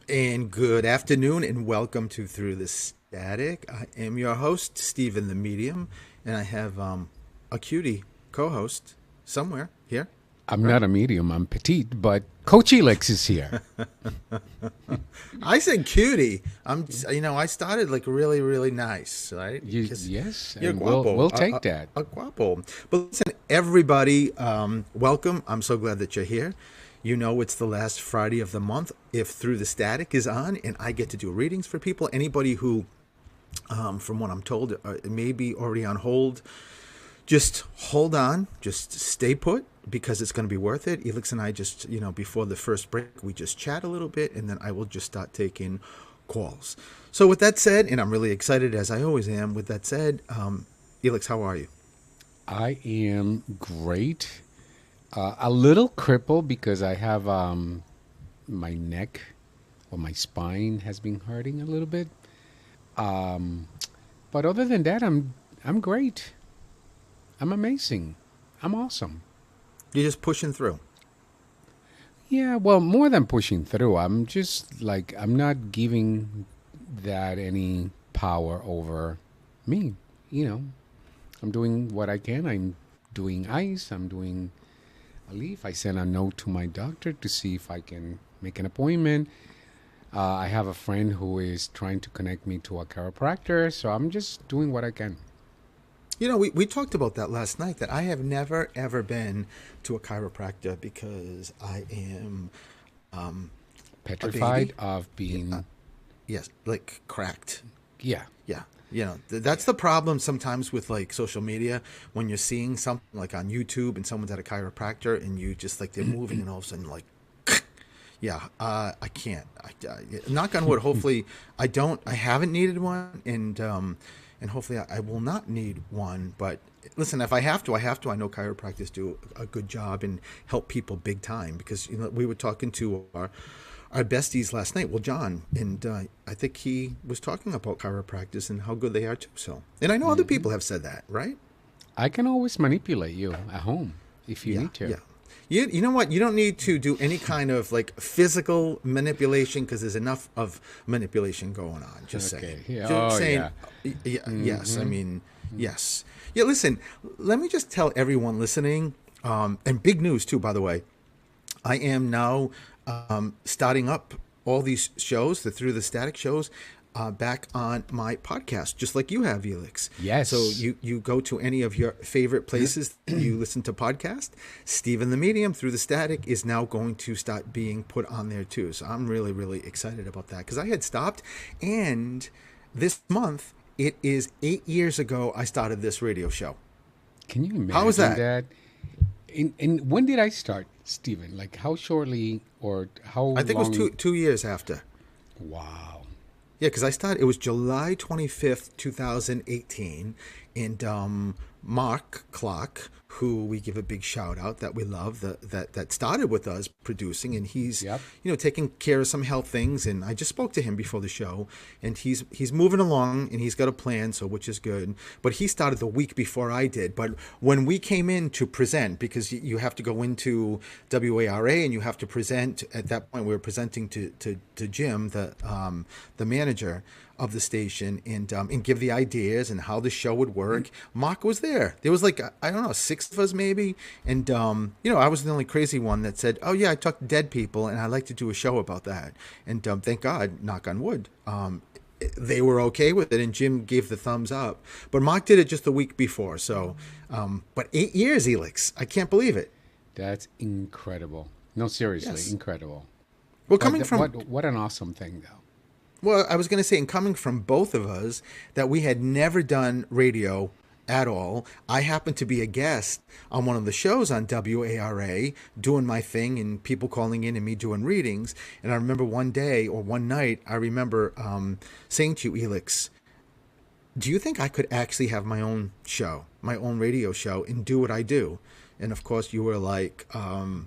And good afternoon, and welcome to Through the Static. I am your host, Stephen the Medium, and I have a cutie co-host somewhere here, I'm right? not a medium, I'm petite, but Coach Elix is here. I said cutie. I started like really, really nice, right? Because Yes, you're and we'll guapo, we'll take that. a guapo. But listen, everybody, welcome. I'm so glad that you're here. You know, it's the last Friday of the month. If Through the Static is on, and I get to do readings for people, anybody who, from what I'm told, may be already on hold, just hold on, just stay put because it's going to be worth it. Elix and I just, before the first break, we just chat a little bit and then I will just start taking calls. So, with that said, and I'm really excited as I always am, with that said, Elix, how are you? I am great. A little crippled because I have my neck or my spine has been hurting a little bit. Um, but other than that, I'm great. I'm amazing. I'm awesome. You're just pushing through. Yeah, well, more than pushing through, I'm just like I'm not giving that any power over me. You know, I'm doing what I can. I'm doing ice. I'm doing a leaf. I sent a note to my doctor to see if I can make an appointment. I have a friend who is trying to connect me to a chiropractor, so I'm just doing what I can. We talked about that last night that I have never, ever been to a chiropractor because I am a Petrified baby. of Yeah, being, yes, like cracked. yeah, Yeah. That's the problem sometimes with like social media when you're seeing something like on YouTube and someone's at a chiropractor and you just like they're moving and all of a sudden like, yeah, I can't. Knock on wood. Hopefully, I haven't needed one, and hopefully I will not need one. But listen, if I have to, I have to. I know chiropractors do a good job and help people big time because we were talking to our besties last night. Well, John, and I think he was talking about chiropractors and how good they are too. So, and I know other hmm people have said that, right? I can always manipulate you at home if you Yeah, need to. yeah. You know what? You don't need to do any kind of like physical manipulation because there's enough of manipulation going on. Just saying. Okay. Yeah. Just Oh, saying. yeah. Yes. I Mm-hmm. mean, yes. Yeah. Listen. Let me just tell everyone listening, and big news too, by the way. I am now starting up all these shows, the Through the Static shows, back on my podcast, just like you have, Elix. So Yes. you go to any of your favorite places you listen to podcast. Stephen the Medium Through the Static is now going to start being put on there too. So I'm really, really excited about that because I had stopped. And this month, it is 8 years ago I started this radio show. Can you How was imagine that? that? And when did I start, Stephen? Like how shortly or how I think it was long? two years after. Wow. Yeah, because I started. It was July 25th, 2018, and Mark Clock, who we give a big shout out that we love, that started with us producing, and he's Yep. taking care of some health things. And I just spoke to him before the show, and he's moving along, and he's got a plan, so which is good. But he started the week before I did. But when we came in to present, because you have to go into WARA and you have to present. At that point, we were presenting to Jim, the manager of the station, and give the ideas and how the show would work. Mark was there. There was like I don't know, six of us maybe, and I was the only crazy one that said, "Oh yeah, I talk to dead people, and I like to do a show about that." And thank God, knock on wood, they were okay with it, and Jim gave the thumbs up. But Mark did it just the week before, so. But 8 years, Elix, I can't believe it. That's incredible. No, seriously, Yes. incredible. Well, But coming from what an awesome thing though. Well, I was going to say, and coming from both of us, that we had never done radio at all. I happened to be a guest on one of the shows on WARA, doing my thing, and people calling in and me doing readings. And I remember one day or one night, I remember saying to you, Elix, do you think I could actually have my own show, my own radio show, and do what I do? And of course, you were like,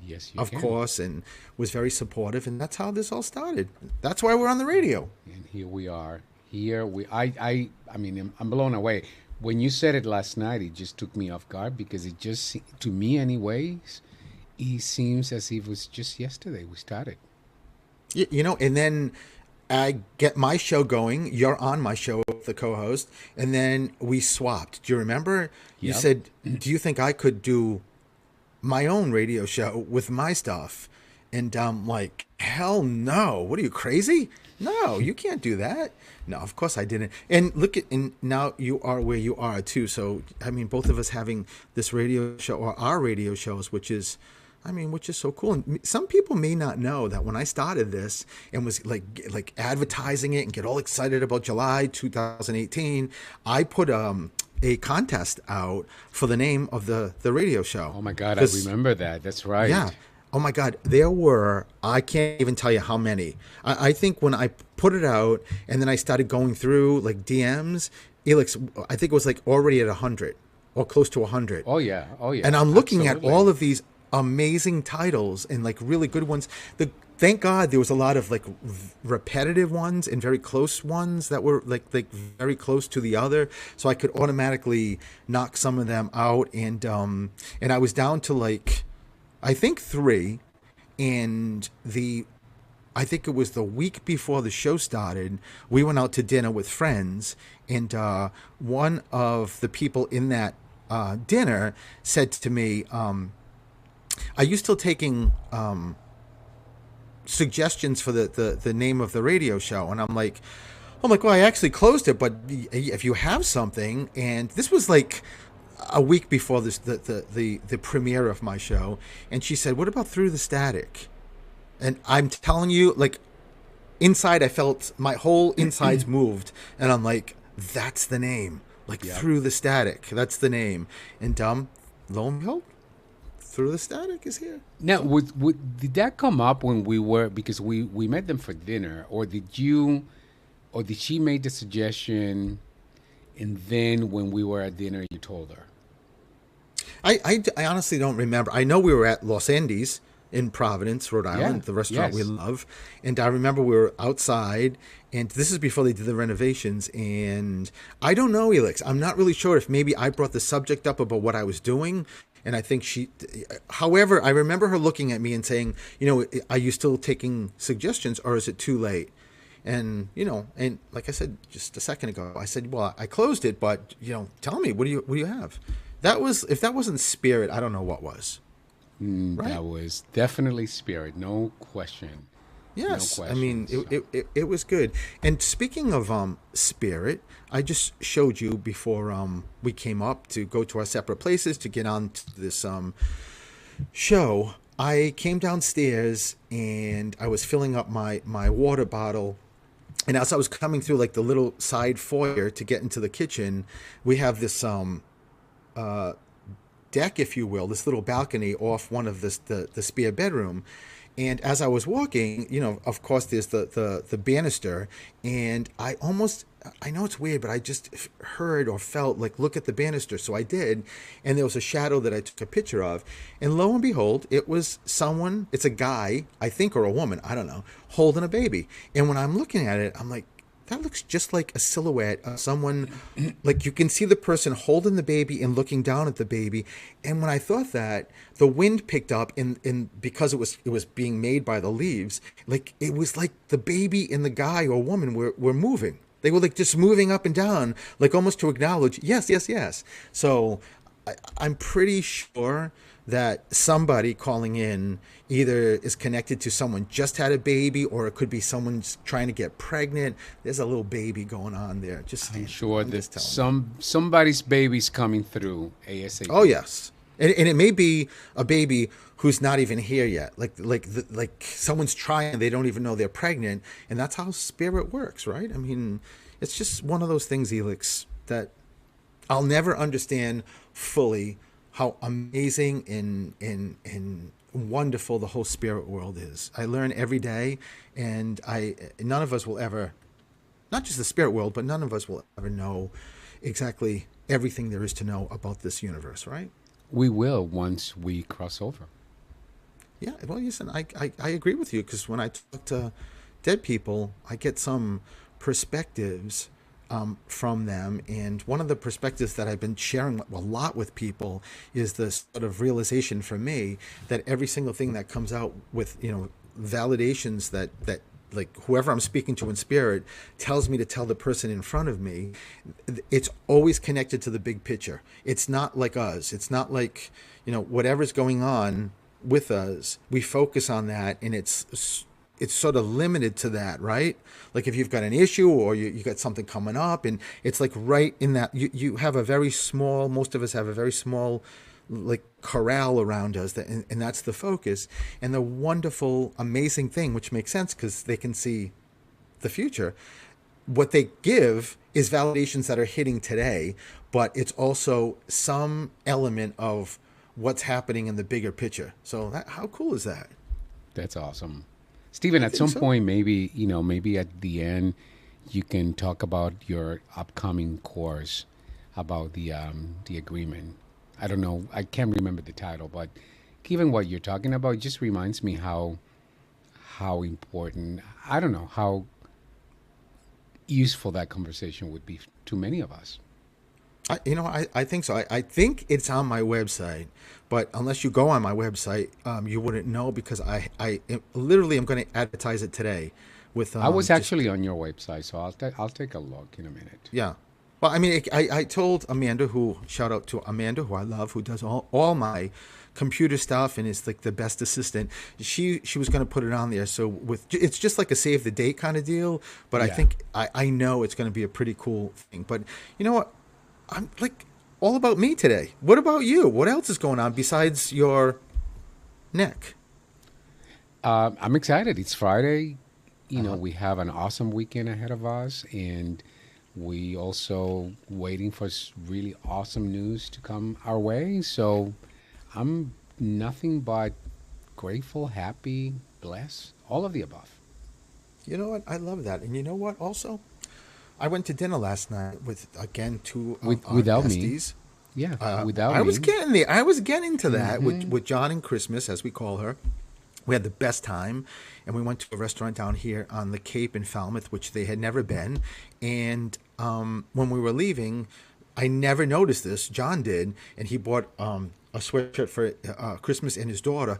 Yes, you of can. course, and was very supportive. And that's how this all started. That's why we're on the radio. And here we are. Here we I mean I'm blown away. When you said it last night, it just took me off guard because it just to me anyways, it seems as if it was just yesterday we started. And then I get my show going. You're on my show, the co-host, and then we swapped. Do you remember? You Yep. said, "Do you think I could do my own radio show with my stuff?" And I'm like, "Hell no! What are you, crazy? No, you can't do that." No, of course I didn't. And look at, and now you are where you are too. So I mean, both of us having this radio show or our radio shows, which is, I mean, which is so cool. And some people may not know that when I started this and was like advertising it and get all excited about July 2018, I put a contest out for the name of the radio show. Oh my God, I Because remember that. That's yeah. right. Oh my God, there were, I can't even tell you how many. I think when I put it out and then I started going through like DMs, Elix, I think it was like already at 100 or close to 100. Oh yeah. Oh And yeah. I'm looking at Absolutely. all of these amazing titles and like really good ones. Thank God there was a lot of like repetitive ones and very close ones that were like very close to the other, so I could automatically knock some of them out. And I was down to like, I think three, and I think it was the week before the show started. We went out to dinner with friends, and one of the people in that dinner said to me, "Are you still taking suggestions for the name of the radio show?" And I'm like, well, I actually closed it, but if you have something, and this was like a week before the premiere of my show, and she said, "What about Through the Static?" And I'm telling you, like inside, I felt my whole insides moved, and I'm like, "That's the name." Like Yep. Through the Static, that's the name. And lo and behold, Through the Static is here. Now, did that come up when we were, because we met them for dinner, or did she make the suggestion, and then when we were at dinner, you told her? I honestly don't remember. I know we were at Los Andes in Providence, Rhode Yeah. Island, the restaurant we Yes. love. And I remember we were outside, and this is before they did the renovations. And I don't know, Elix. I'm not really sure if maybe I brought the subject up about what I was doing. And I think however, I remember her looking at me and saying, "Are you still taking suggestions, or is it too late?" And and like I said just a second ago, I said, "Well, I closed it, but tell me, what do you have?" That was, if that wasn't spirit, I don't know what was. Right? That was definitely spirit, no question, no Yes. I question. mean, So, it was good. And speaking of spirit, I just showed you before we came up to go to our separate places to get on to this show. I came downstairs and I was filling up my water bottle. And as I was coming through like the little side foyer to get into the kitchen, we have this deck, if you will, this little balcony off one of the spare bedroom. And as I was walking, of course, there's the banister, and I know it's weird, but I just heard or felt like, look at the banister. So I did, and there was a shadow that I took a picture of, and lo and behold, it was someone. It's a guy, I think, or a woman, I don't know, holding a baby. And when I'm looking at it, I'm like, that looks just like a silhouette of someone. Like you can see the person holding the baby and looking down at the baby. And when I thought that, the wind picked up, and because it was being made by the leaves, like it was like the baby and the guy or woman were moving. They were like just moving up and down, like almost to acknowledge, yes, yes, yes. So I'm pretty sure that somebody calling in either is connected to someone just had a baby, or it could be someone's trying to get pregnant. There's a little baby going on there. I'm sure I'm just that telling you. somebody's baby's coming through Oh ASAP. yes, and it may be a baby who's not even here yet. Like someone's trying, they don't even know they're pregnant, and that's how spirit works, right? I mean, it's just one of those things, Elix, that I'll never understand fully how amazing and wonderful the whole spirit world is. I learn every day, and none of us will ever, not just the spirit world, but none of us will ever know exactly everything there is to know about this universe, right? We will once we cross over. Yeah, well, listen, I agree with you, because when I talk to dead people, I get some perspectives from them. And one of the perspectives that I've been sharing a lot with people is the sort of realization for me that every single thing that comes out with, validations that like whoever I'm speaking to in spirit tells me to tell the person in front of me, it's always connected to the big picture. It's not like us. It's not like, whatever's going on with us, we focus on that, and it's sort of limited to that, right? Like if you've got an issue or you got something coming up, and it's like right in that you have a very small, most of us have a very small like corral around us, and that's the focus. And the wonderful, amazing thing, which makes sense because they can see the future, what they give is validations that are hitting today, but it's also some element of what's happening in the bigger picture. So how cool is that? That's awesome. Stephen, I at think some so. point, maybe, maybe at the end, you can talk about your upcoming course about the agreement. I don't know. I can't remember the title, but given what you're talking about, it just reminds me how important, I don't know, how useful that conversation would be to many of us. I think so. I think it's on my website, but unless you go on my website, you wouldn't know because literally am going to advertise it today with I was just actually on your website, so I'll take a look in a minute. yeah. Well, I mean, I told Amanda, who shout out to Amanda, who I love, who does all my computer stuff and is like the best assistant. She was going to put it on there, so with it's just like a save the date kind of deal. But I Yeah. think I know it's going to be a pretty cool thing. But you know what? I'm like all about me today. What about you? What else is going on besides your neck? I'm excited. It's Friday. Uh huh. We have an awesome weekend ahead of us, and we also waiting for really awesome news to come our way. So I'm nothing but grateful, happy, blessed, all of the above. You know what? I love that. And you know what? Also, I went to dinner last night with again two of our Without me, besties. yeah, without I was me. getting there. I was getting to that Hmm. with John and Christmas, as we call her. We had the best time, and we went to a restaurant down here on the Cape in Falmouth, which they had never been. And when we were leaving, I never noticed this. John did, and he bought a sweatshirt for Christmas and his daughter.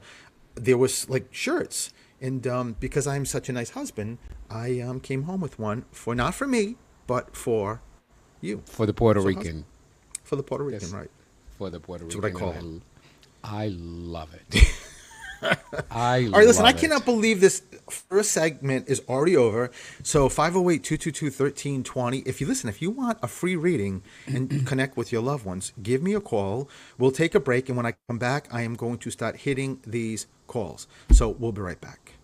There was like shirts, and because I'm such a nice husband, I came home with one for not for me, but for you. For the Puerto So Rican. for the Puerto Rican, Yes, right? for the Puerto That's what I Rican, call him. and I love it. I All right, listen, I love cannot it. believe this first segment is already over. So 508-222-1320. If you listen, if you want a free reading and connect with your loved ones, give me a call. We'll take a break, and when I come back, I am going to start hitting these calls. So we'll be right back.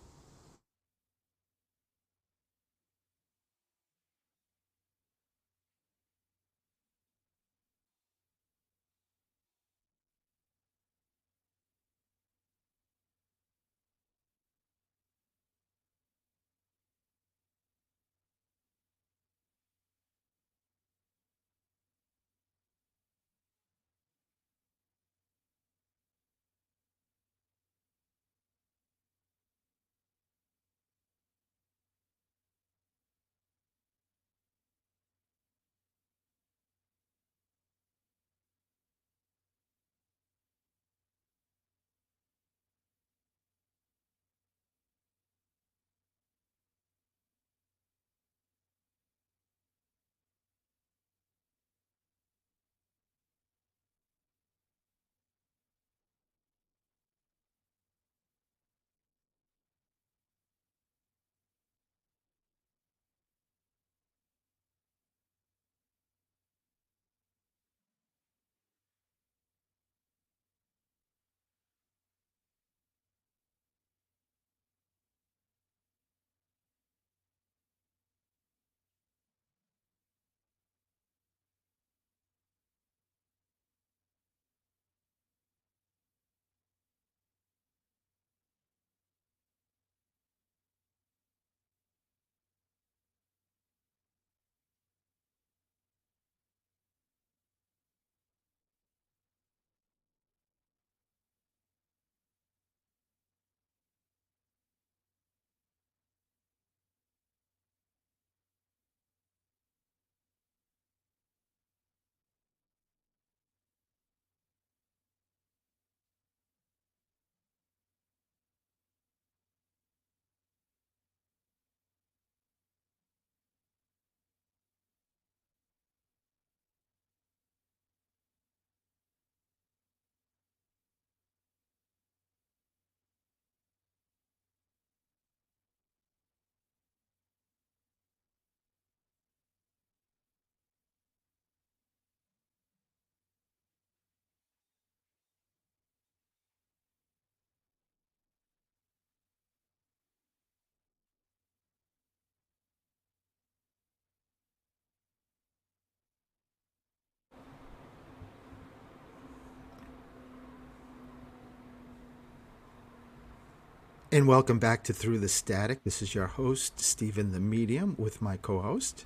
And welcome back to Through the Static. This is your host, Stephen the Medium, with my co-host.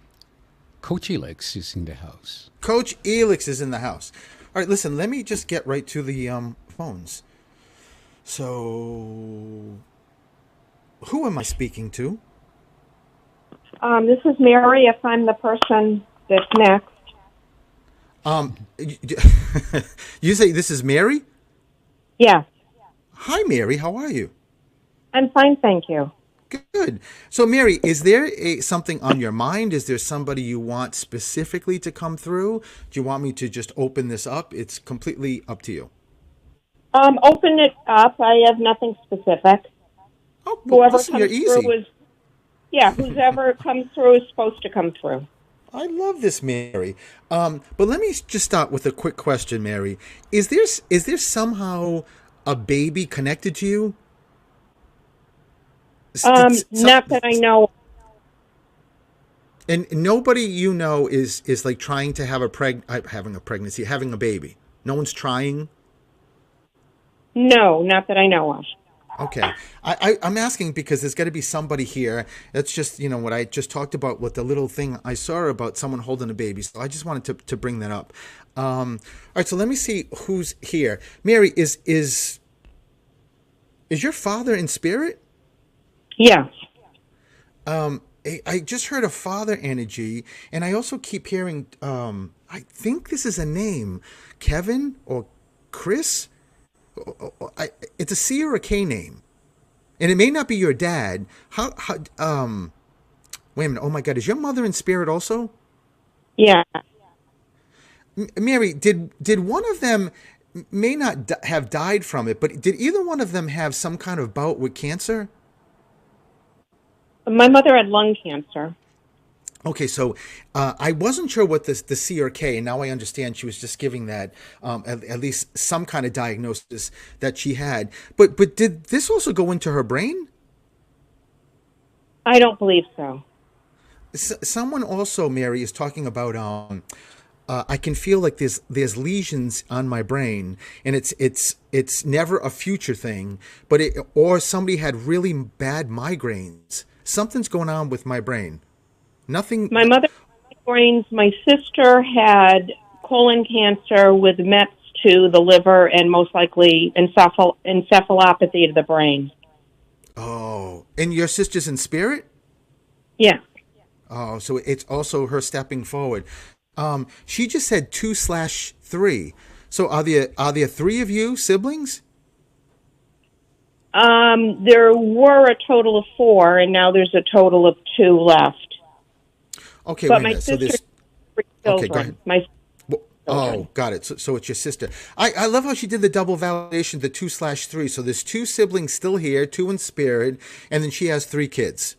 Coach Elix is in the house. Coach Elix is in the house. All right, listen, let me just get right to the phones. So, who am I speaking to? This is Mary, if I'm the person that's next. You say this is Mary? Yeah, Hi, Mary. How are you? I'm fine, thank you. Good. So, Mary, is there something on your mind? Is there somebody you want specifically to come through? Do you want me to just open this up? It's completely up to you. Open it up. I have nothing specific. Oh, well, Whoever listen, comes you're easy. through whoever comes through is supposed to come through. I love this, Mary. But let me just start with a quick question, Mary. Is there somehow a baby connected to you? Not that I know. And nobody you know is like trying to have having a pregnancy, having a baby. No one's trying. No, not that I know of. Okay. I'm asking because there's got to be somebody here. That's just, what I just talked about with the little thing I saw about someone holding a baby. So I just wanted to bring that up. All right. So let me see who's here. Mary, is your father in spirit? Yes. I just heard a father energy, and I also keep hearing, I think this is a name, Kevin or Chris. It's a C or a K name, and it may not be your dad. Wait a minute. Oh my God, is your mother in spirit also? Yeah. Mary, did one of them may not have died from it, but did either one of them have some kind of bout with cancer? My mother had lung cancer. Okay, so I wasn't sure what the C or K, and now I understand she was just giving that at least some kind of diagnosis that she had. But did this also go into her brain? I don't believe so. Someone also, Mary, is talking about I can feel like there's lesions on my brain, and it's never a future thing, but or somebody had really bad migraines. Something's going on with my brain. Nothing. My mother had migraines. My sister had colon cancer with mets to the liver and most likely encephalopathy to the brain. Oh, and your sister's in spirit? Yeah. Oh, so it's also her stepping forward. She just said 2/3. So are there three of you siblings? There were a total of 4, and now there's a total of 2 left. Okay, but wait a my minute. So sister's there's 3 children. okay. Go ahead. My children. Oh, got it. So it's your sister. I love how she did the double validation, the 2/3. So there's 2 siblings still here, 2 in spirit, and then she has 3 kids.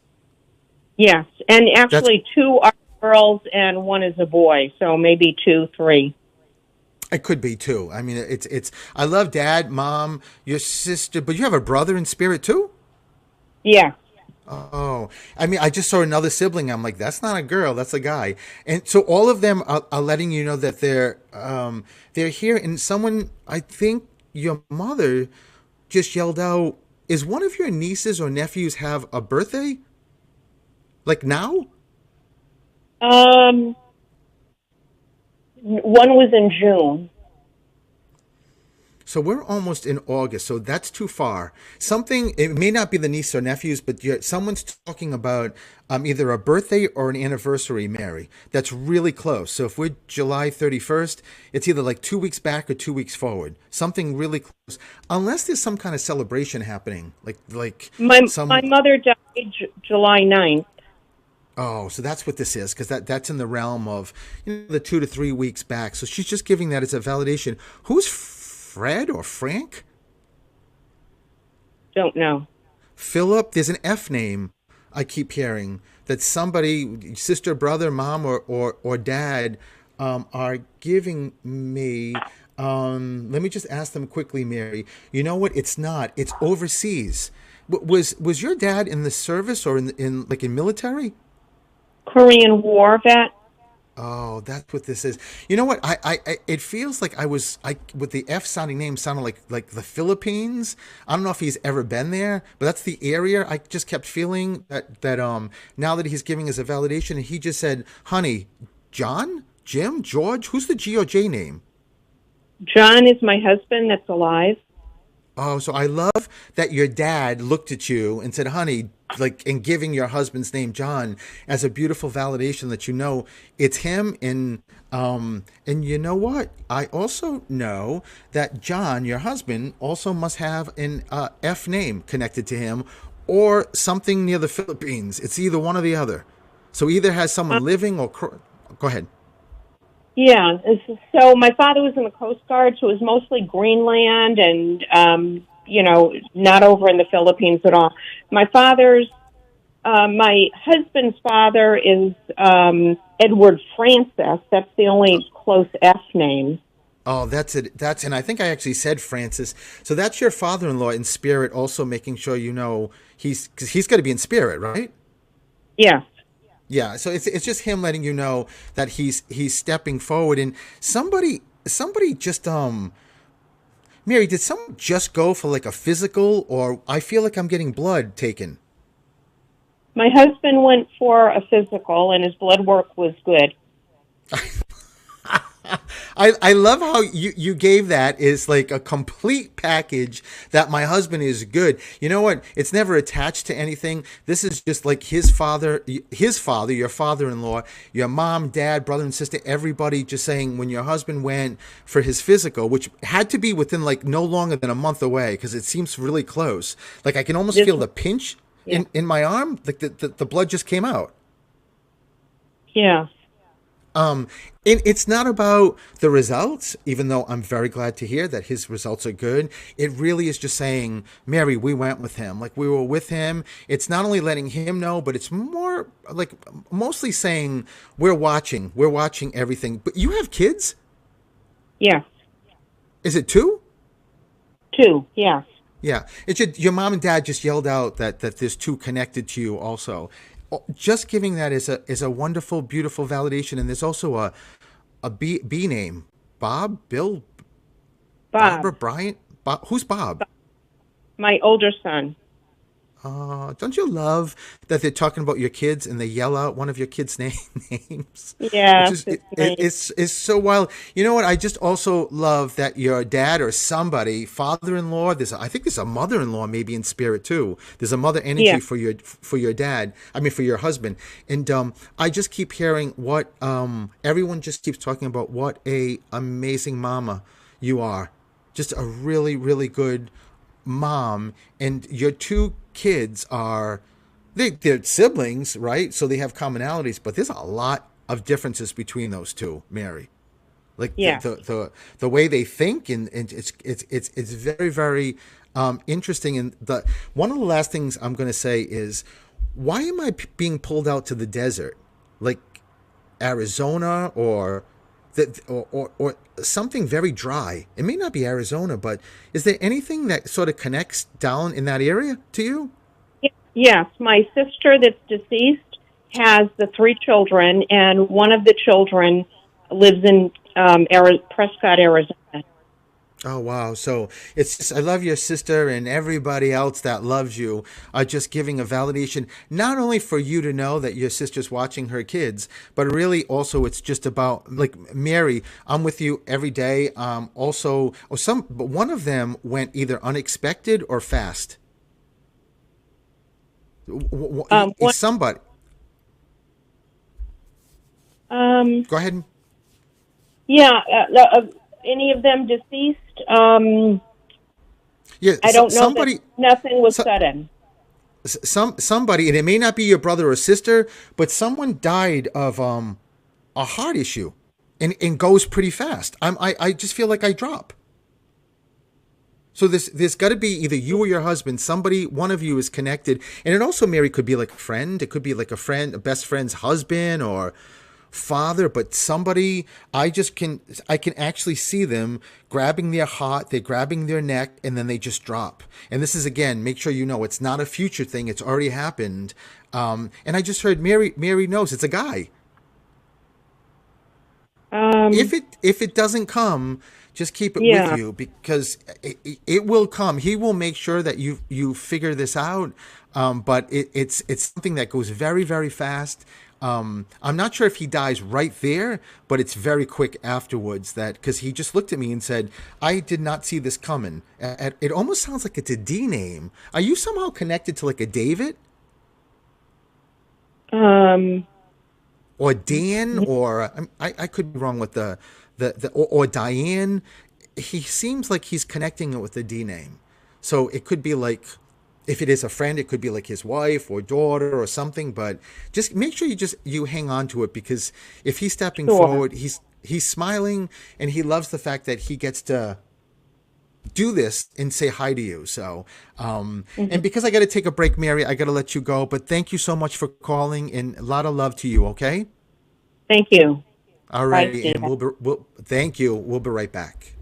Yes, and actually 2 are girls and 1 is a boy, so maybe 2, 3. It could be 2. I mean, it's. I love Dad, Mom, your sister, but you have a brother in spirit too. Yeah. Oh, I mean, I just saw another sibling. I'm like, that's not a girl, that's a guy. And so all of them are letting you know that they're here. And someone, I think your mother just yelled out, "Is one of your nieces or nephews have a birthday? Like now?" One was in June. So we're almost in August, so that's too far. Something, it may not be the niece or nephews, but someone's talking about either a birthday or an anniversary, Mary. That's really close. So if we're July 31st, it's either like 2 weeks back or 2 weeks forward. Something really close. Unless there's some kind of celebration happening. My mother died July 9th. Oh, so that's what this is, because that's in the realm of the 2 to 3 weeks back. So she's just giving that as a validation. Who's Fred or Frank? Don't know. Philip, there's an F name I keep hearing that somebody, sister, brother, mom, or dad, are giving me. Let me just ask them quickly, Mary. You know what? It's not. It's overseas. Was your dad in the service or in military? Korean War vet. Oh, that's what this is. You know what? It feels like I with the F sounding name sounded like the Philippines. I don't know if he's ever been there, but that's the area. I just kept feeling that now that he's giving us a validation, and he just said, "Honey, John, Jim, George, who's the G or J name?" John is my husband that's alive. Oh, so I love that your dad looked at you and said, "Honey," like in giving your husband's name John as a beautiful validation that you know it's him. And you know what? I also know that John, your husband, also must have an F name connected to him or something near the Philippines. It's either one or the other. So either has someone living or go ahead. Yeah. So my father was in the Coast Guard, so it was mostly Greenland and, not over in the Philippines at all. My husband's father is Edward Francis. That's the only close F name. Oh, that's it. And I think I actually said Francis. So that's your father-in-law in spirit, also making sure you know because he's got to be in spirit, right? Yes. Yeah, so it's just him letting you know that he's stepping forward. And somebody just Mary, did someone just go for like a physical, or I feel like I'm getting blood taken? My husband went for a physical, and his blood work was good. I love how you gave that is like a complete package that my husband is good. You know what? It's never attached to anything. This is just like his father, your father-in-law, your mom, dad, brother and sister, everybody just saying when your husband went for his physical, which had to be within like no longer than a month away because it seems really close. Like I can almost feel the pinch in my arm. Like the blood just came out. Yeah. It's not about the results, even though I'm very glad to hear that his results are good. It really is just saying, Mary, we went with him. Like we were with him. It's not only letting him know, but it's more like mostly saying we're watching everything. But you have kids? Yes. Is it two? Two, yes. Yeah. It's your mom and dad just yelled out that there's two connected to you also. Just giving that is a wonderful, beautiful validation. And there's also a B name, Bob, Bill, Bob. Barbara, Bryant. Bob, who's Bob? My older son. Don't you love that they're talking about your kids and they yell out one of your kids' names? Yeah, it's so wild. You know what? I just also love that your dad or somebody, father-in-law. I think there's a mother-in-law maybe in spirit too. There's a mother energy for your dad. I mean for your husband. And I just keep hearing what everyone just keeps talking about. What a amazing mama you are. Just a really, really good mom. And your two kids they're siblings, right? So they have commonalities, but there's a lot of differences between those two, Mary. Like the way they think, and it's very, very interesting. And one of the last things I'm going to say is, why am I being pulled out to the desert, like Arizona or something very dry? It may not be Arizona, but is there anything that sort of connects down in that area to you? Yes, my sister that's deceased has the three children, and one of the children lives in Prescott, Arizona. Oh, wow. So it's just, I love your sister and everybody else that loves you are just giving a validation, not only for you to know that your sister's watching her kids, but really also it's just about like Mary, I'm with you every day. But one of them went either unexpected or fast. Somebody. Go ahead. Yeah. Any of them deceased? Yeah, I don't know. Somebody. Nothing was sudden. Somebody, and it may not be your brother or sister, but someone died of a heart issue, and goes pretty fast. I just feel like I drop. So there's got to be either you or your husband, somebody, one of you is connected. And it also, Mary, could be like a friend. It could be like a best friend's husband or father, but somebody, I can actually see them grabbing their heart, they're grabbing their neck, and then they just drop. And this is, again, make sure you know it's not a future thing. It's already happened. And I just heard Mary knows it's a guy. If it doesn't come, just keep it Yeah. with you, because it will come. He will make sure that you figure this out. But it's something that goes very, very fast. I'm not sure if he dies right there, but it's very quick afterwards. That because he just looked at me and said, "I did not see this coming." It almost sounds like it's a D name. Are you somehow connected to like a David Um, or Dan, or I could be wrong with or Diane? He seems like he's connecting it with a D name, so it could be like, if it is a friend, it could be like his wife or daughter or something. But just make sure you hang on to it, because if he's stepping Sure. forward, he's smiling, and he loves the fact that he gets to do this and say hi to you. So, and because I got to take a break, Mary, I got to let you go. But thank you so much for calling, and a lot of love to you. Okay. thank you. All Bye, right, and Stephen. we'll thank you. We'll be right back.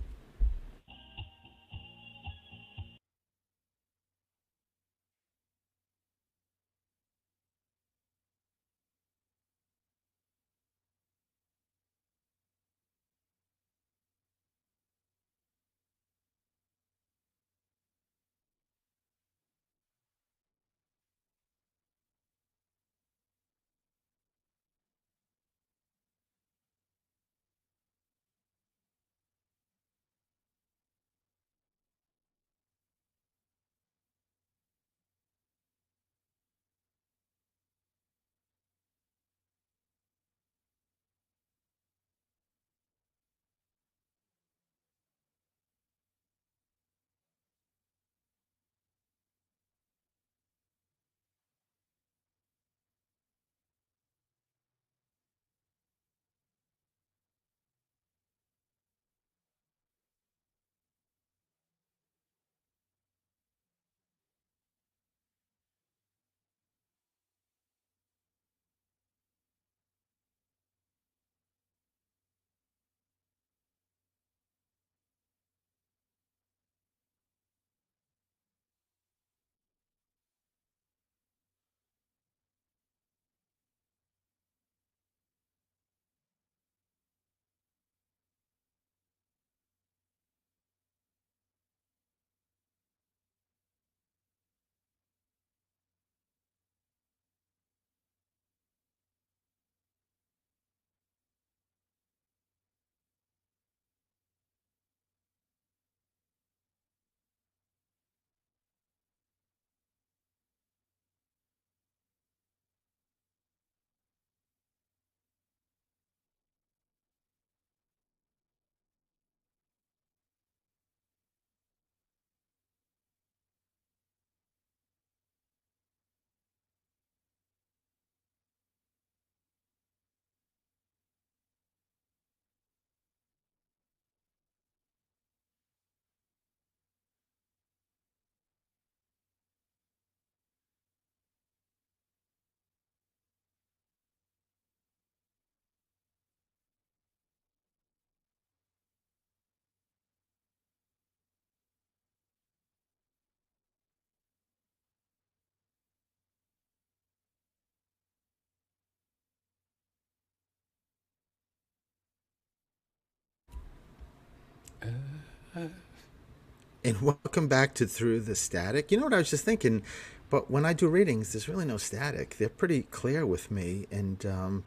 And welcome back to Through the Static. You know what I was just thinking? But when I do readings, there's really no static. They're pretty clear with me, and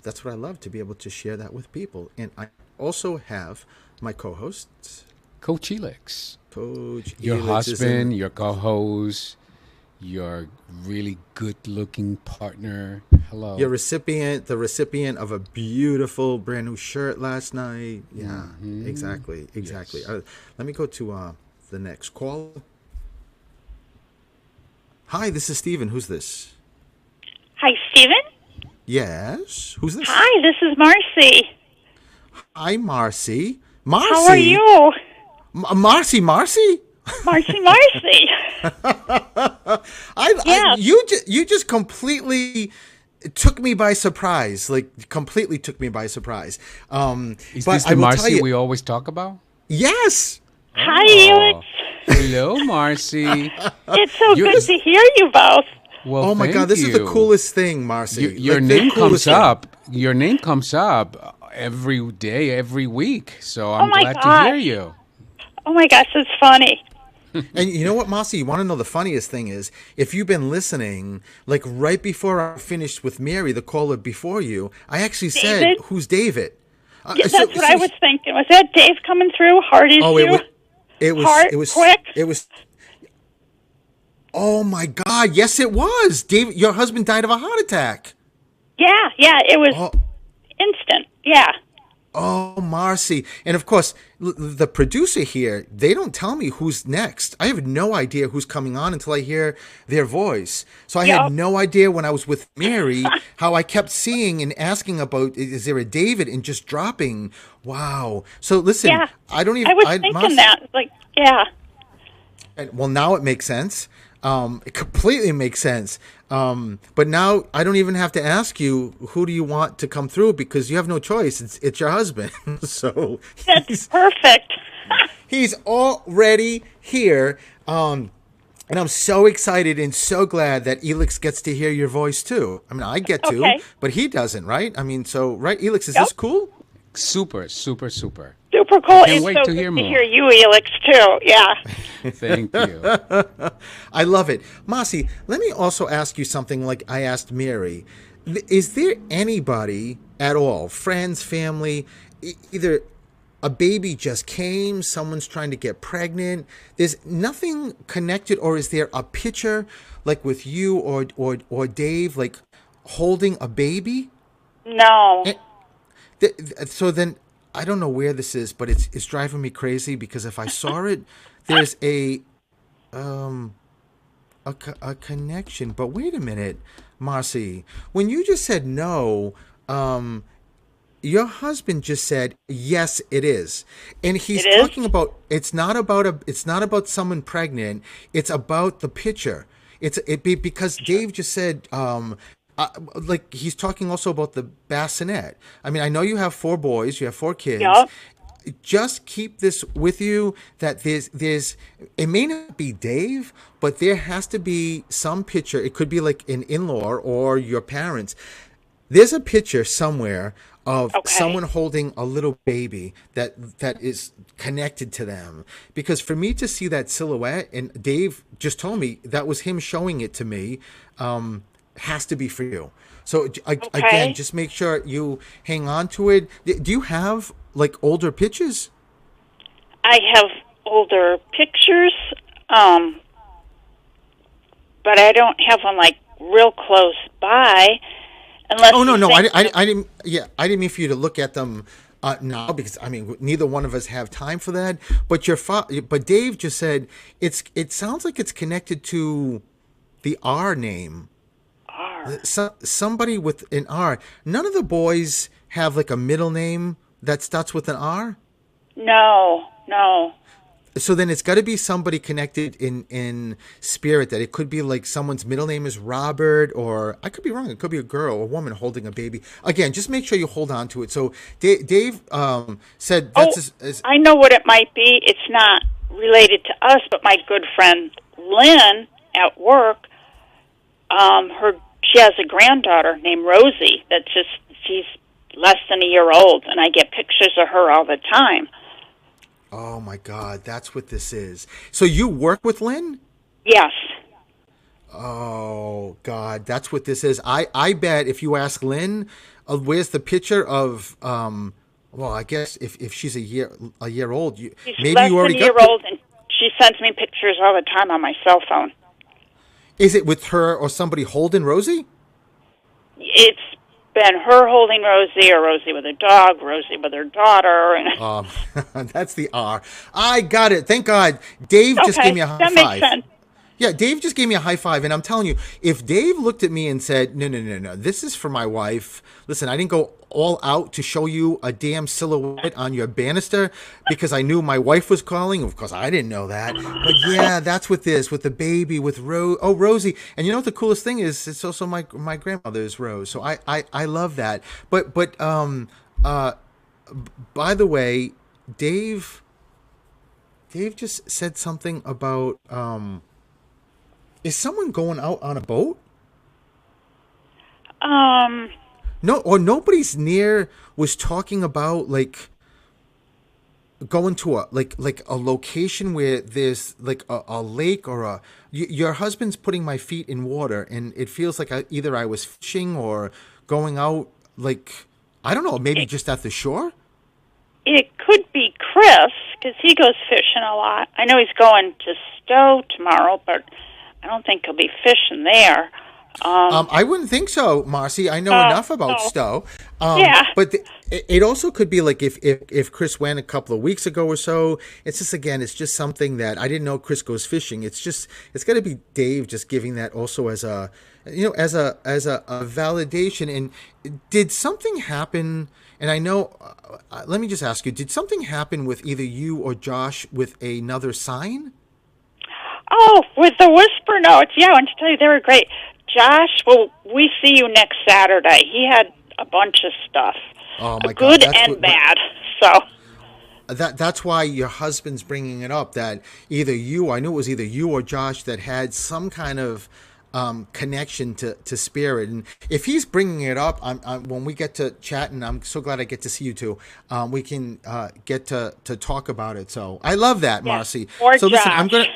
that's what I love, to be able to share that with people. And I also have my co-hosts, Coach Elix, Coach your Elix is in. husband, your co-host, your really good-looking partner. Hello. Your recipient, the recipient of a beautiful brand new shirt last night. Yeah, exactly. Yes. Let me go to the next call. Hi, this is Steven. Who's this? Hi, Stephen. Yes. Who's this? Hi, this is Marcy. Hi, Marcy. Marcy. How are you? Marcy. Marcy. Yeah. You just completely took me by surprise. Like, completely took me by surprise. Is But this I the will tell Marcy you, we always talk about? yes. Hi, Oh. Alex. Hello, Marcy. It's so You- good to hear you both. Well, Oh my thank God, this is the you. coolest thing, Marcy. Your Like, the name comes coolest thing. up. Your name comes up every day, every week. So Oh I'm my glad to gosh. hear you. Oh my gosh, it's funny. And you know what, Mossy? You want to know the funniest thing is, if you've been listening, like right before I finished with Mary, the caller before you, I actually said, David? "Who's David?" Yeah, that's what I was thinking. Was that Dave coming through? Heart issue? Oh, Heart quick? it was. Oh my God! Yes, it was. David, your husband died of a heart attack. Yeah, it was Oh, instant. Yeah. oh, Marcy. And of course, the producer here, they don't tell me who's next. I have no idea who's coming on until I hear their voice. So I Yep. had no idea when I was with Mary how I kept seeing and asking about, is there a David, and just dropping. Wow. So listen, Yeah. I don't even. I was thinking Marcy, that. Like, yeah. well, now it makes sense. It completely makes sense. But now I don't even have to ask you, who do you want to come through, because you have no choice. It's your husband. So That's perfect. he's already here. And I'm so excited and so glad that Elix gets to hear your voice too. I mean, I get to, Okay. but he doesn't, right? I mean, so, right, Elix, is Yep. this cool? Super, super, super. Super cool. Can't It's wait so to good hear to more. hear you, Elix, too. Yeah. Thank you. I love it. Mossy, let me also ask you something like I asked Mary. Is there anybody at all, friends, family, either a baby just came, someone's trying to get pregnant, there's nothing connected, or is there a picture like with you or Dave, like holding a baby? No. So then I don't know where this is, but it's driving me crazy, because if I saw it, there's a connection. But wait a minute, Marcy, when you just said no, your husband just said yes, it is, and he's It is? talking about, it's not about someone pregnant, it's about the picture. Because Dave just said, like, he's talking also about the bassinet. I mean, I know you have 4 boys, you have 4 kids. Yup. Just keep this with you, that there's it may not be Dave, but there has to be some picture. It could be like an in-law or your parents. There's a picture somewhere of Okay. someone holding a little baby that is connected to them. Because for me to see that silhouette, and Dave just told me that was him showing it to me, has to be for you. So again, just make sure you hang on to it. Do you have like older pictures? I have older pictures, but I don't have them, like, real close by. Unless Oh no, you no, think- I didn't. Yeah, I didn't mean for you to look at them now, because I mean neither one of us have time for that. But but Dave just said it sounds like it's connected to the R name. R. Somebody with an R. None of the boys have like a middle name that starts with an R. No. So then it's got to be somebody connected in spirit. That it could be like someone's middle name is Robert, or I could be wrong. It could be a girl, a woman holding a baby. Again, just make sure you hold on to it. So Dave said that's. I know what it might be. It's not related to us, but my good friend Lynn at work, she has a granddaughter named Rosie. She's less than a year old, and I get pictures of her all the time. Oh my God, that's what this is. So you work with Lynn? Yes. Oh God, that's what this is. I bet if you ask Lynn, where's the picture of well, I guess if she's a year old, She's maybe less you already than a got. year old, and she sends me pictures all the time on my cell phone. Is it with her or somebody holding Rosie? It's been her holding Rosie, or Rosie with her dog, Rosie with her daughter. And That's the R. I got it. Thank God. Dave just Okay, gave me a high that five. makes sense. Yeah, Dave just gave me a high five, and I'm telling you, if Dave looked at me and said, no, this is for my wife. Listen, I didn't go all out to show you a damn silhouette on your banister because I knew my wife was calling. Of course, I didn't know that. But yeah, that's with this, with the baby, with Rosie. And you know what the coolest thing is? It's also my grandmother's Rose. So I love that. But by the way, Dave just said something about is someone going out on a boat? no, or nobody's near was talking about like going to a like a location where there's like a lake or your husband's putting my feet in water and it feels like either I was fishing or going out like I don't know, maybe It, just at the shore. it could be Chris, because he goes fishing a lot. I know he's going to Stowe tomorrow, but I don't think he'll be fishing there. I wouldn't think so, Marcy. I know enough about Oh, Stowe. yeah. But it also could be like if Chris went a couple of weeks ago or so. It's just again, it's just something that I didn't know Chris goes fishing. It's got to be Dave just giving that also as a as a validation. And did something happen? And I know. Let me just ask you: did something happen with either you or Josh with another sign? Oh, with the whisper notes, yeah, I want to tell you, they were great. Josh, well, we see you next Saturday. He had a bunch of stuff, Oh my God, good that's and what. bad. So, That's why your husband's bringing it up that either you, I knew it was either you or Josh that had some kind of connection to spirit. And if he's bringing it up, when we get to chat, and I'm so glad I get to see you two, we can get to talk about it. So I love that, yeah, Marcy. or So listen, I'm Josh. gonna,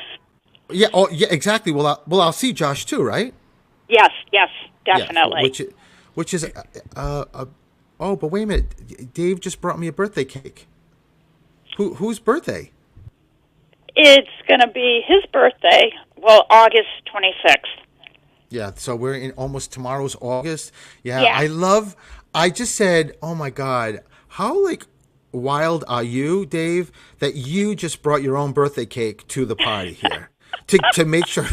yeah, oh yeah, exactly. I'll see Josh too, right? Yes, yes, Yeah, definitely. which is, oh, but wait a minute, Dave just brought me a birthday cake. Whose birthday? It's going to be his birthday, well, August 26th. Yeah, so we're in almost tomorrow's August. Yeah, Yeah. I just said, oh my God, how like wild are you, Dave, that you just brought your own birthday cake to the party here to make sure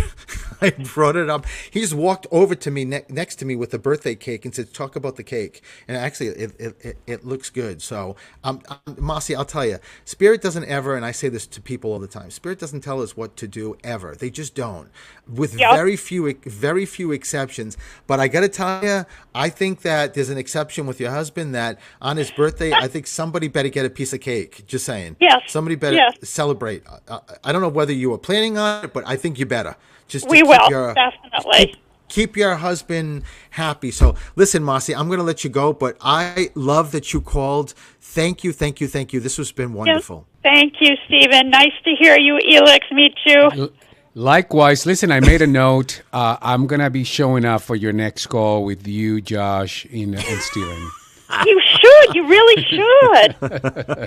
I brought it up. He just walked over to me next to me with the birthday cake and said, talk about the cake. And actually, it looks good. So, Marcy, I'll tell you, Spirit doesn't ever, and I say this to people all the time, Spirit doesn't tell us what to do ever. They just don't, with Yep. very few exceptions. But I got to tell you, I think that there's an exception with your husband that on his birthday, I think somebody better get a piece of cake. Just saying. Yes, Somebody better yes, celebrate. I don't know whether you were planning on it, but I think you better just to we keep will, your definitely. keep your husband happy. So listen, Marcy, I'm going to let you go, but I love that you called. Thank you, thank you, thank you. This has been Yes. wonderful. Thank you, Stephen. Nice to hear you, Elix. Me too. Likewise, listen, I made a note. I'm going to be showing up for your next call with you, Josh, and Steven. You should. You really should.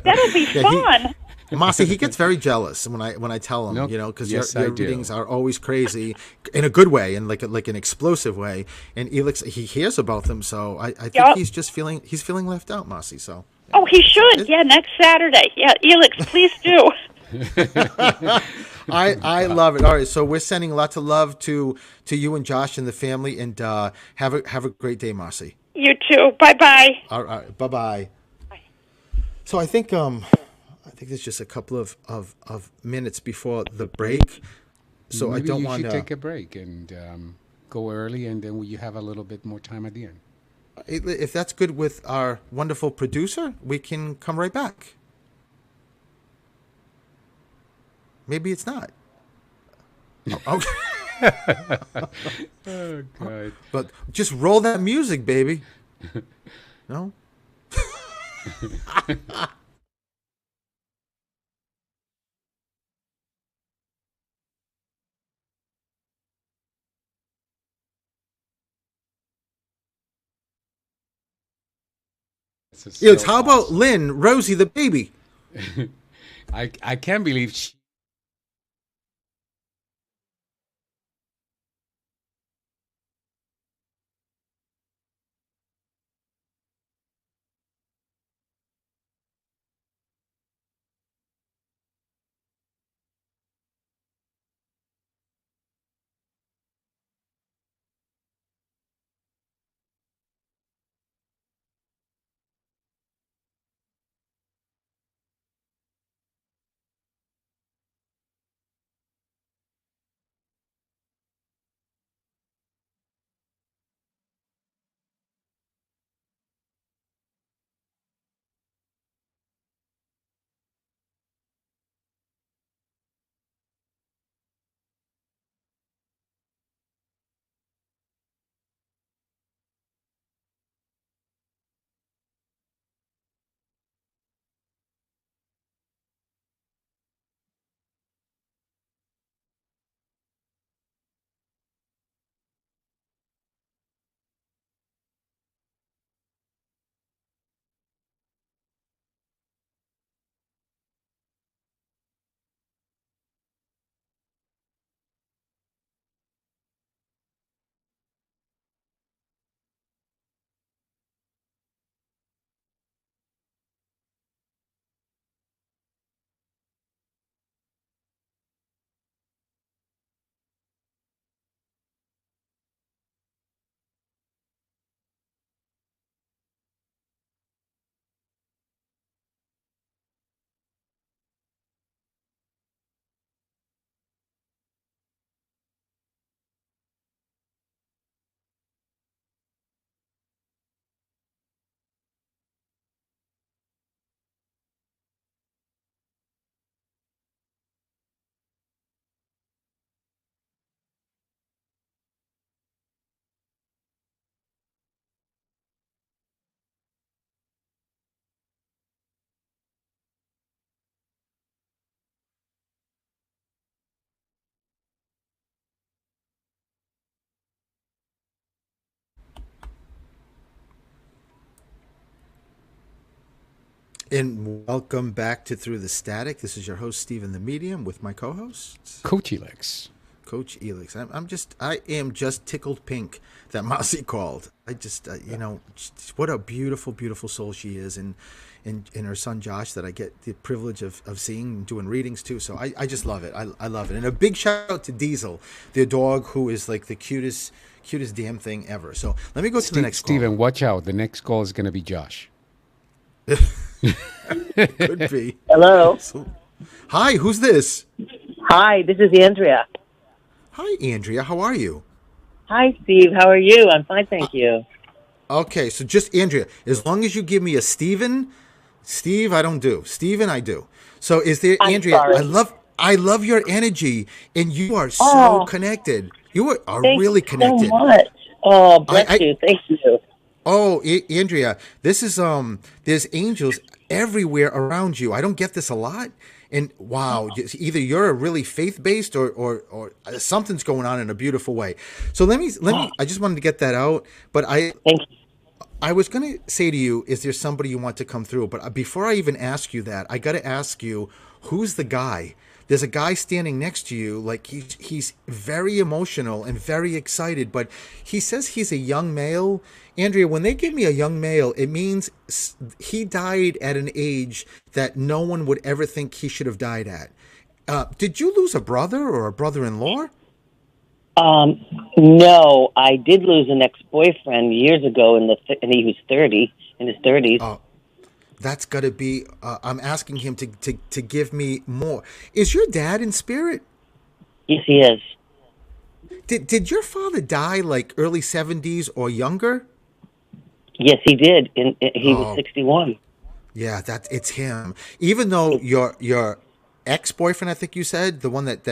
That'll be fun. Marcy, he gets very jealous when I tell him, No, because yes, your I do. readings are always crazy in a good way and like an explosive way. And Elix, he hears about them, so I think Yep. he's feeling left out, Marcy. So Oh, he should. Yeah, next Saturday. Yeah, Elix, please do. I love it. All right, so we're sending lots of love to you and Josh and the family, and have a great day, Marcy. You too. Bye-bye. All right, bye bye. So I think there's just a couple of minutes before the break. So Maybe I don't you want should to. take a break and go early, and then you have a little bit more time at the end. If that's good with our wonderful producer, we can come right back. Maybe it's not. Oh, okay. Oh, God. But just roll that music, baby. No? This is Felix, so how about awesome. Lynn, Rosie, the baby? I can't believe And welcome back to Through the Static. This is your host, Stephen the Medium, with my co-hosts, Coach Elix. Coach Elix. I am just tickled pink that Mousy called. I just, what a beautiful, beautiful soul she is, and her son Josh that I get the privilege of seeing and doing readings too. So I just love it. I love it. And a big shout out to Diesel, their dog, who is like the cutest damn thing ever. So let me go to the next call. Stephen, watch out. The next call is going to be Josh. Could be. Hello. Hi, who's this? Hi, this is Andrea. Hi, Andrea. How are you? Hi, Steve. How are you? I'm fine, thank you. Okay, so just Andrea. As long as you give me a Steve, I don't do. Steven, I do. So is there, Andrea? Sorry. I love your energy, and you are so connected. You are really connected. So much. Oh, bless you. Thank you. Oh, Andrea, this is there's angels everywhere around you. I don't get this a lot. And wow, either you're really faith-based or something's going on in a beautiful way. So let me I just wanted to get that out, but Thank you. I was going to say to you, is there somebody you want to come through? But before I even ask you that, I got to ask you, who's the guy? There's a guy standing next to you, like he's very emotional and very excited, but he says he's a young male. Andrea, when they give me a young male, it means he died at an age that no one would ever think he should have died at. Did you lose a brother or a brother-in-law? No, I did lose an ex-boyfriend years ago, and he was 30, in his 30s. Oh, that's got to be. I'm asking him to give me more. Is your dad in spirit? Yes, he is. Did your father die like early 70s or younger? Yes, he did. He was 61. Yeah, it's him. Even though your ex-boyfriend, I think you said, the one that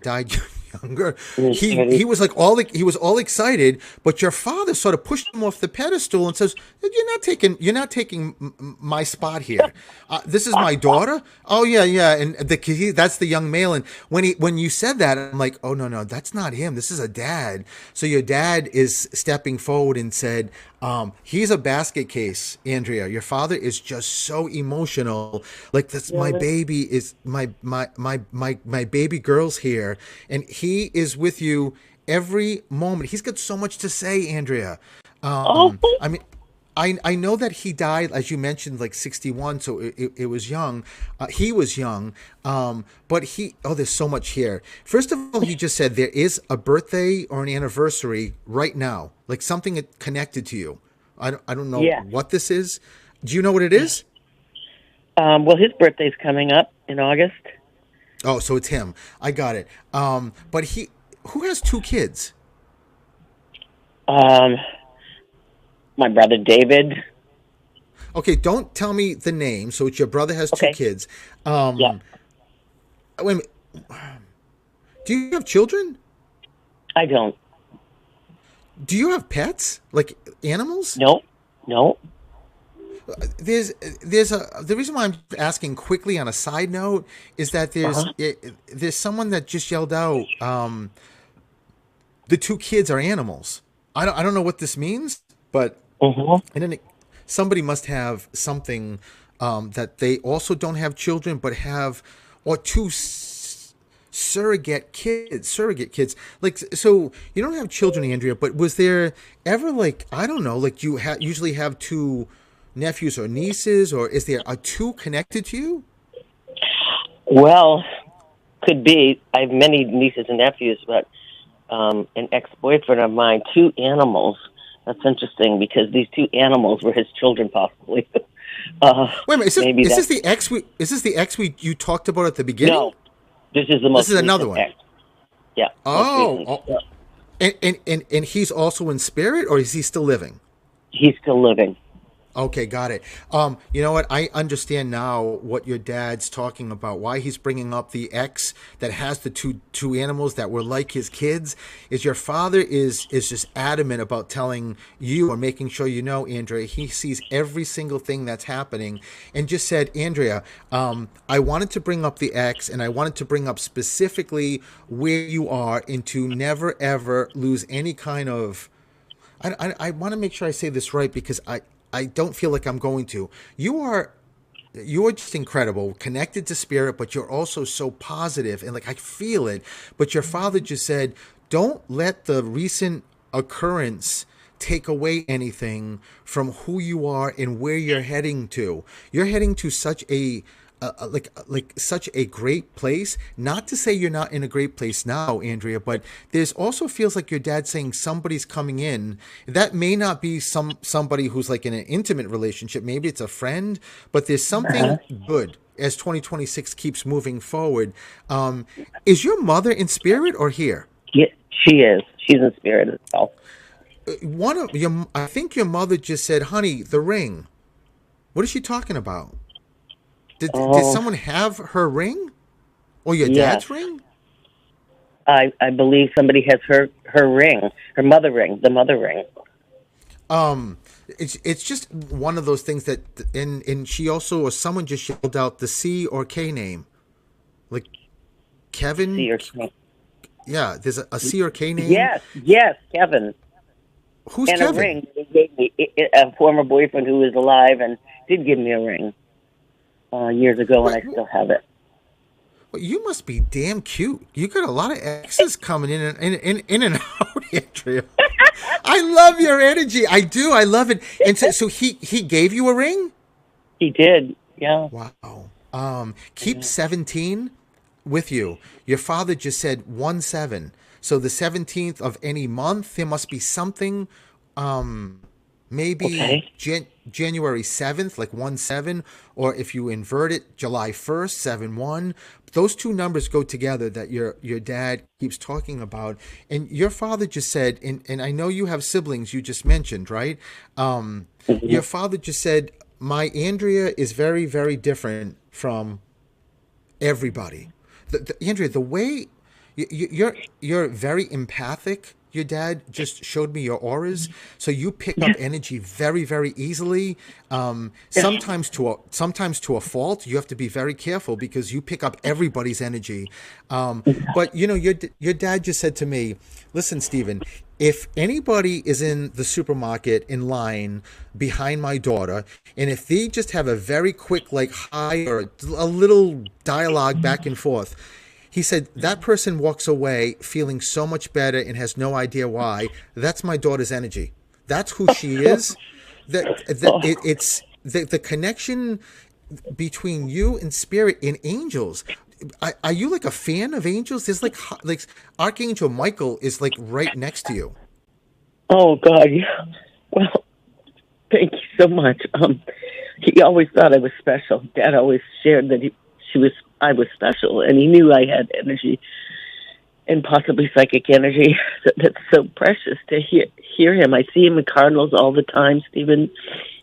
died younger, he was like he was all excited, but your father sort of pushed him off the pedestal and says, "You're not taking my spot here. This is my daughter." Oh yeah, and that's the young male. And when you said that, I'm like, "Oh no, that's not him. This is a dad." So your dad is stepping forward and said, he's a basket case, Andrea. Your father is just so emotional. Like, that's my baby is my baby girl's here, and he is with you every moment. He's got so much to say, Andrea. I mean, I know that he died, as you mentioned, like 61, so it was young. He was young, but there's so much here. First of all, he just said there is a birthday or an anniversary right now, like something connected to you. I don't know what this is. Do you know what it is? Well, his birthday's coming up in August. Oh, so it's him. I got it. But who has two kids? My brother David. Okay, don't tell me the name. So it's your brother has two kids. Yeah. Wait a minute. Do you have children? I don't. Do you have pets, like animals? No. The reason why I'm asking quickly on a side note is that there's someone that just yelled out, the two kids are animals. I don't know what this means, but and then somebody must have something that they also don't have children, but have two surrogate kids. Like, so you don't have children, Andrea, but was there ever, like, I don't know, like you usually have two nephews or nieces, or is there a two connected to you? Well, could be. I have many nieces and nephews, but an ex-boyfriend of mine, two animals. That's interesting because these two animals were his children, possibly. Wait a minute, is this the ex you talked about at the beginning? No, this is the most. This is another one. Ex. Yeah. And he's also in spirit, or is he still living? He's still living. Okay, got it. You know what? I understand now what your dad's talking about. Why he's bringing up the ex that has the two animals that were like his kids. Is your father is just adamant about telling you or making sure you know, Andrea. He sees every single thing that's happening, and just said, Andrea, I wanted to bring up the ex, and I wanted to bring up specifically where you are, and to never ever lose any kind of. I want to make sure I say this right because I don't feel like I'm going to. You are you are just incredible, connected to spirit, but you're also so positive and like I feel it. But your father just said, don't let the recent occurrence take away anything from who you are and where you're heading to. You're heading to such a like such a great place. Not to say you're not in a great place now, Andrea, but there's also feels like your dad saying somebody's coming in. That may not be somebody who's like in an intimate relationship. Maybe it's a friend, but there's something good as 2026 keeps moving forward. Is your mother in spirit or here? Yeah, she is. She's in spirit as well. I think your mother just said, "Honey, the ring." What is she talking about? Did someone have her ring? Or your dad's ring? I believe somebody has her ring, her mother ring, the mother ring. It's just one of those things that, and she also, or someone just yelled out the C or K name. Like Kevin? C or K. Yeah, there's a C or K name. Yes, Kevin. Who's and Kevin? A ring. He gave me a former boyfriend who is alive and did give me a ring. Years ago, and I still have it. Well, you must be damn cute. You got a lot of exes coming in and out, Andrea. I love your energy. I do. I love it. And so he gave you a ring? He did. Yeah. Wow. Keep 17 with you. Your father just said 1-7. So the 17th of any month, there must be something. Maybe January 7th, like 1-7, or if you invert it, July 1st, 7-1. Those two numbers go together that your dad keeps talking about. And your father just said, and I know you have siblings you just mentioned, right? Your father just said, my Andrea is very, very different from everybody. Andrea, the way you're very empathic. Your dad just showed me your auras, so you pick up energy very, very easily. Sometimes to a fault. You have to be very careful because you pick up everybody's energy. But you know, your dad just said to me, "Listen, Stephen, if anybody is in the supermarket in line behind my daughter, and if they just have a very quick like hi or a little dialogue back and forth." He said, that person walks away feeling so much better and has no idea why. That's my daughter's energy. That's who she is. It's the connection between you and spirit and angels. Are you like a fan of angels? There's like Archangel Michael is like right next to you. Oh, God, yeah. Well, thank you so much. He always thought I was special. Dad always shared that I was special, and he knew I had energy and possibly psychic energy. That's so precious to hear him. I see him in Cardinals all the time, Stephen.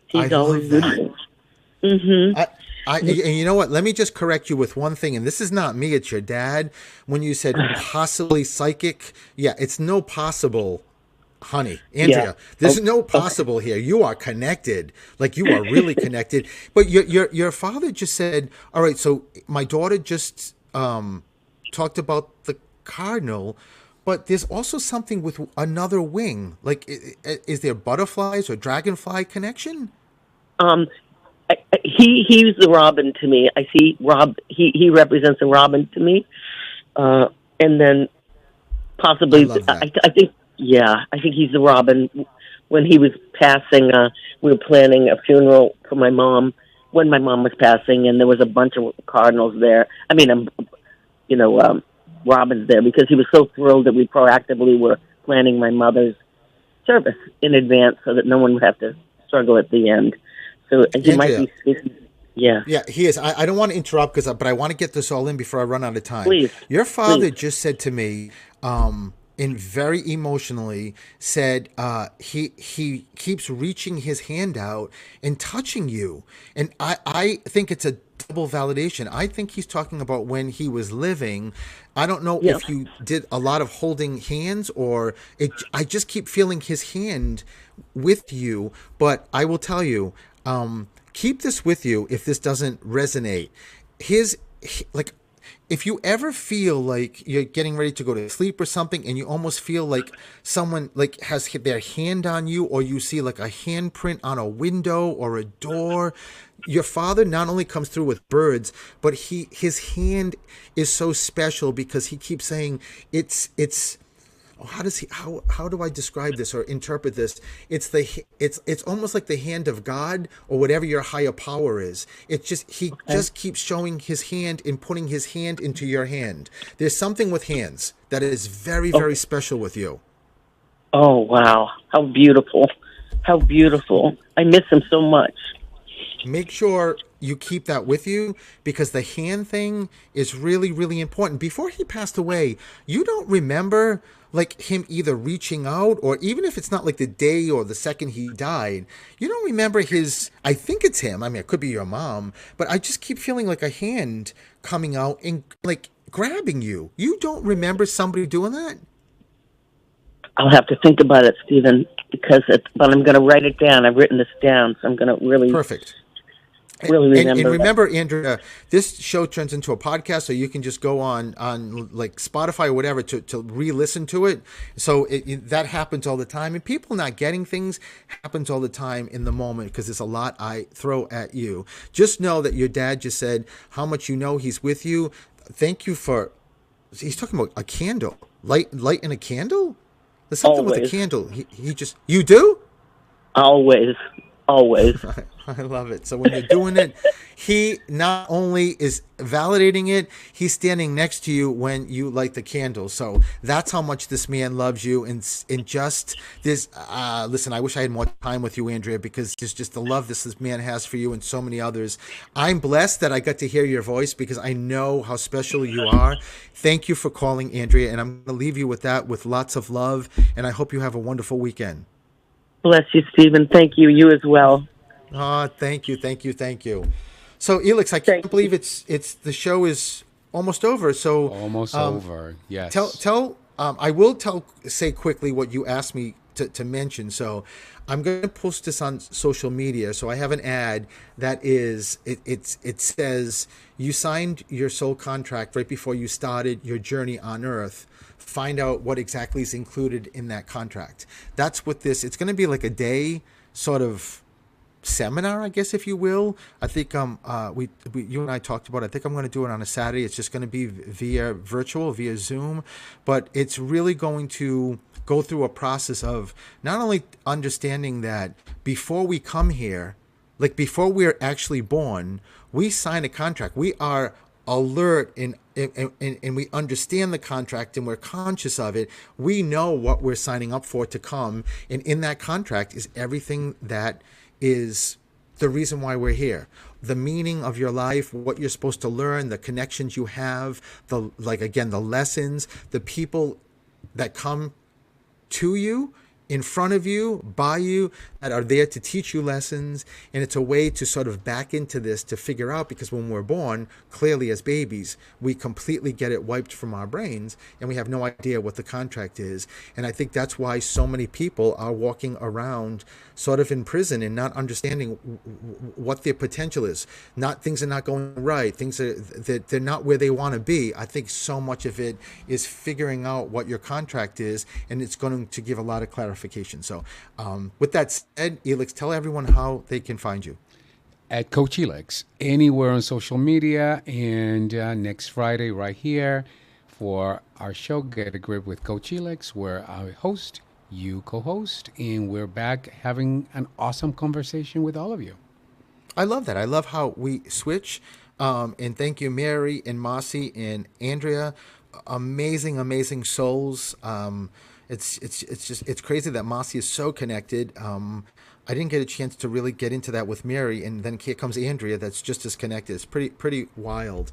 He's always good. Mm-hmm. And you know what? Let me just correct you with one thing, and this is not me, it's your dad. When you said possibly psychic, it's no possible. Honey, Andrea, there's no possible here. You are connected, like you are really connected. But your father just said, all right, so my daughter just talked about the cardinal, but there's also something with another wing. Like, is there butterflies or dragonfly connection? He's the robin to me. I see he represents a robin to me. And then possibly, I think. Yeah, I think he's the robin. When he was passing, we were planning a funeral for my mom when my mom was passing, and there was a bunch of cardinals there. I mean, robins there because he was so thrilled that we proactively were planning my mother's service in advance so that no one would have to struggle at the end. So he might be speaking. Yeah. Yeah, he is. I don't want to interrupt but I want to get this all in before I run out of time. Please. Your father just said to me, and very emotionally said he keeps reaching his hand out and touching you. And I think it's a double validation. I think he's talking about when he was living. I don't know if you did a lot of holding hands or I just keep feeling his hand with you. But I will tell you, keep this with you if this doesn't resonate. if you ever feel like you're getting ready to go to sleep or something, and you almost feel like someone like has hit their hand on you, or you see like a handprint on a window or a door, your father not only comes through with birds, but his hand is so special because he keeps saying it's how do I describe this or interpret this? It's almost like the hand of God or whatever your higher power is. It's just he just keeps showing his hand and putting his hand into your hand. There's something with hands that is very, very special with you. Oh, wow. How beautiful. How beautiful. I miss him so much. Make sure you keep that with you, because the hand thing is really, really important. Before he passed away, you don't remember like him either reaching out, or even if it's not like the day or the second he died, you don't remember I think it's him. I mean, it could be your mom, but I just keep feeling like a hand coming out and like grabbing you. You don't remember somebody doing that? I'll have to think about it, Stephen, but I'm going to write it down. I've written this down, so I'm going to really... Perfect. Really and remember, Andrea, this show turns into a podcast, so you can just go on like Spotify or whatever to re-listen to it. So that happens all the time, and people not getting things happens all the time in the moment, because there's a lot I throw at you. Just know that your dad just said how much you know he's with you. Thank you for... He's talking about a candle, light in a candle. There's something Always. with a candle. He just... You do? Always. I love it. So when you're doing it, he not only is validating it, he's standing next to you when you light the candle. So that's how much this man loves you. And just this, listen, I wish I had more time with you, Andrea, because it's just the love this man has for you and so many others. I'm blessed that I got to hear your voice, because I know how special you are. Thank you for calling, Andrea. And I'm going to leave you with that, with lots of love. And I hope you have a wonderful weekend. Bless you, Stephen. Thank you. You as well. Oh, thank you. So, Elix, I can't believe it's the show is almost over. So almost over. Yes. I will say quickly what you asked me to mention. So I'm going to post this on social media. So I have an ad that is, it says, you signed your soul contract right before you started your journey on Earth. Find out what exactly is included in that contract. That's what it's going to be like a day sort of seminar, I guess, if you will. I think you and I talked about it. I think I'm going to do it on a Saturday. It's just going to be via Zoom, but it's really going to go through a process of not only understanding that before we come here, like before we're actually born, we sign a contract. We are alert and we understand the contract, and we're conscious of it. We know what we're signing up for to come, and in that contract is everything that is the reason why we're here, the meaning of your life, what you're supposed to learn, the connections you have, the lessons, the people that come to you, in front of you, by you, that are there to teach you lessons. And it's a way to sort of back into this to figure out, because when we're born, clearly as babies, we completely get it wiped from our brains, and we have no idea what the contract is. And I think that's why so many people are walking around sort of in prison and not understanding what their potential is. Things are not going right. Things are that they're not where they want to be. I think so much of it is figuring out what your contract is, and it's going to give a lot of clarification. So with that said, Elix, tell everyone how they can find you. At Coach Elix, anywhere on social media, and next Friday right here for our show, Get a Grip with Coach Elix, where I host, you co-host, and we're back having an awesome conversation with all of you. I love that. I love how we switch. And thank you, Mary and Mossy and Andrea. Amazing souls. It's crazy that Mossy is so connected. I didn't get a chance to really get into that with Mary, and then here comes Andrea that's just as connected. It's pretty wild.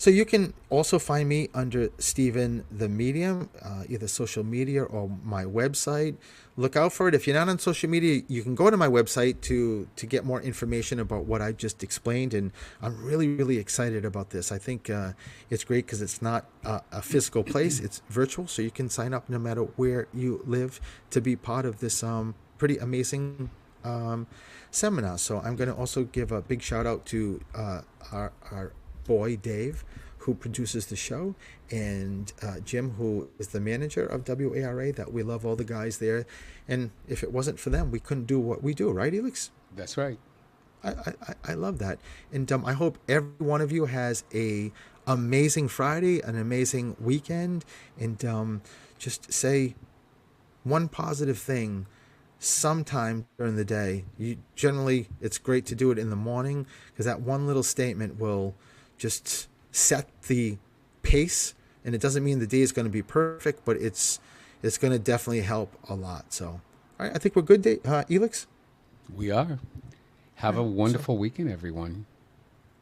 So you can also find me under Stephen the Medium, either social media or my website. Look out for it. If you're not on social media, you can go to my website to get more information about what I just explained. And I'm really excited about this. I think it's great because it's not a physical place. It's virtual, so you can sign up no matter where you live to be part of this pretty amazing seminar. So I'm going to also give a big shout out to our boy Dave, who produces the show, and Jim, who is the manager of WARA, that we love all the guys there. And if it wasn't for them, we couldn't do what we do, right, Elix? That's right. I love that. And I hope every one of you has a amazing Friday, an amazing weekend, and just say one positive thing sometime during the day. Generally, it's great to do it in the morning, because that one little statement will just set the pace. And it doesn't mean the day is going to be perfect, but it's going to definitely help a lot. So, all right, I think we're good, Elix. We are. Have a wonderful weekend, everyone.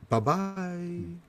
Bye-bye.